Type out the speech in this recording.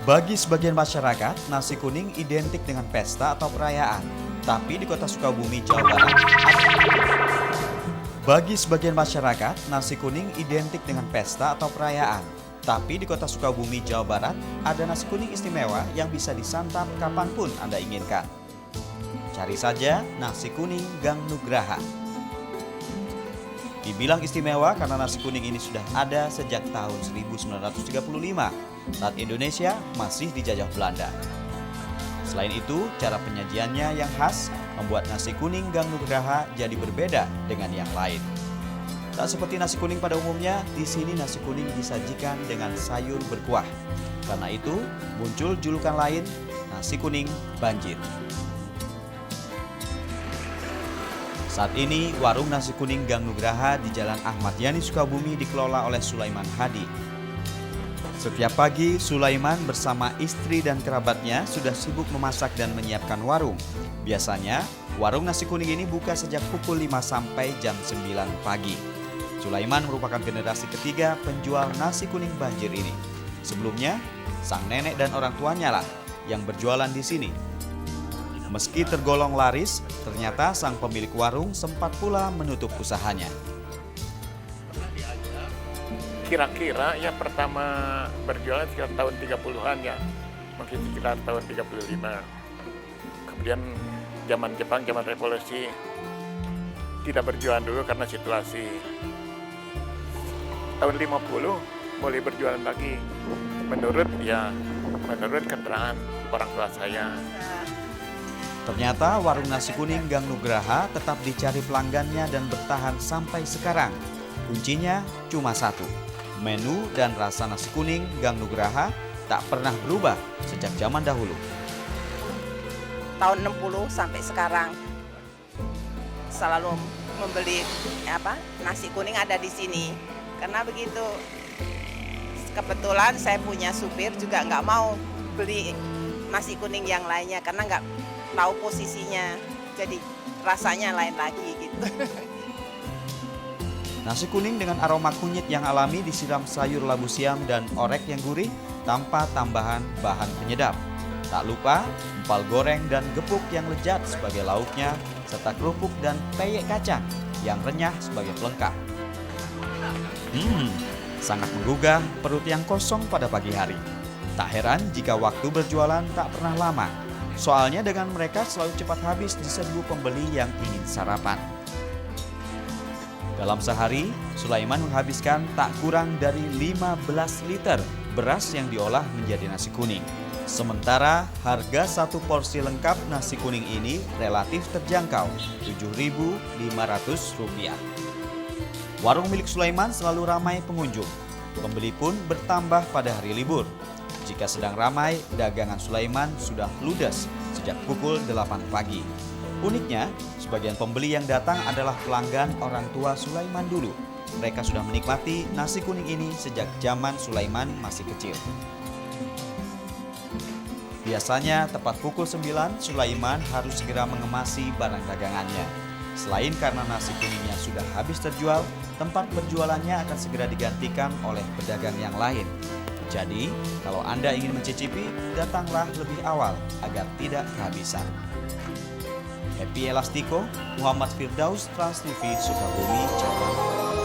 Bagi sebagian masyarakat, nasi kuning identik dengan pesta atau perayaan. Tapi di kota Sukabumi, Jawa Barat, bagi sebagian masyarakat, nasi kuning identik dengan pesta atau perayaan. Tapi di kota Sukabumi, Jawa Barat, ada nasi kuning istimewa yang bisa disantap kapanpun Anda inginkan. Cari saja nasi kuning Gang Nugraha. Dibilang istimewa karena nasi kuning ini sudah ada sejak tahun 1935 saat Indonesia masih dijajah Belanda. Selain itu, cara penyajiannya yang khas membuat nasi kuning Gang Nugraha jadi berbeda dengan yang lain. Tak seperti nasi kuning pada umumnya, di sini nasi kuning disajikan dengan sayur berkuah. Karena itu, muncul julukan lain, nasi kuning banjir. Saat ini, warung nasi kuning Gang Nugraha di Jalan Ahmad Yani Sukabumi dikelola oleh Sulaiman Hadi. Setiap pagi, Sulaiman bersama istri dan kerabatnya sudah sibuk memasak dan menyiapkan warung. Biasanya, warung nasi kuning ini buka sejak pukul 5 sampai jam 9 pagi. Sulaiman merupakan generasi ketiga penjual nasi kuning banjir ini. Sebelumnya, sang nenek dan orang tuanya lah yang berjualan di sini. Meski tergolong laris, ternyata sang pemilik warung sempat pula menutup usahanya. Kira-kira ya pertama berjualan sekitar tahun 30-an ya, mungkin sekitar tahun 35. Kemudian zaman Jepang, zaman revolusi, tidak berjualan dulu karena situasi. Tahun 50 mulai berjualan lagi, menurut keterangan orang tua saya. Ternyata warung nasi kuning Gang Nugraha tetap dicari pelanggannya dan bertahan sampai sekarang. Kuncinya cuma satu, menu dan rasa nasi kuning Gang Nugraha tak pernah berubah sejak zaman dahulu. Tahun 60 sampai sekarang selalu membeli nasi kuning ada di sini. Karena begitu, kebetulan saya punya supir juga nggak mau beli nasi kuning yang lainnya karena nggak tahu posisinya, jadi rasanya lain lagi gitu. Nasi kuning dengan aroma kunyit yang alami disiram sayur labu siam dan orek yang gurih tanpa tambahan bahan penyedap. Tak lupa empal goreng dan gepuk yang lezat sebagai lauknya, serta kerupuk dan peyek kacang yang renyah sebagai pelengkap. Sangat menggugah perut yang kosong pada pagi hari. Tak heran jika waktu berjualan tak pernah lama. Soalnya dengan mereka selalu cepat habis di serbu pembeli yang ingin sarapan. Dalam sehari, Sulaiman menghabiskan tak kurang dari 15 liter beras yang diolah menjadi nasi kuning. Sementara harga satu porsi lengkap nasi kuning ini relatif terjangkau, Rp7.500. Warung milik Sulaiman selalu ramai pengunjung. Pembeli pun bertambah pada hari libur. Jika sedang ramai, dagangan Sulaiman sudah ludes sejak pukul 8 pagi. Uniknya, sebagian pembeli yang datang adalah pelanggan orang tua Sulaiman dulu. Mereka sudah menikmati nasi kuning ini sejak zaman Sulaiman masih kecil. Biasanya tepat pukul 9, Sulaiman harus segera mengemasi barang dagangannya. Selain karena nasi kuningnya sudah habis terjual, tempat berjualannya akan segera digantikan oleh pedagang yang lain. Jadi, kalau Anda ingin mencicipi, datanglah lebih awal agar tidak kehabisan. Happy Elastiko, Muhammad Firdaus, Trans TV, Sukabumi, Jawa Barat.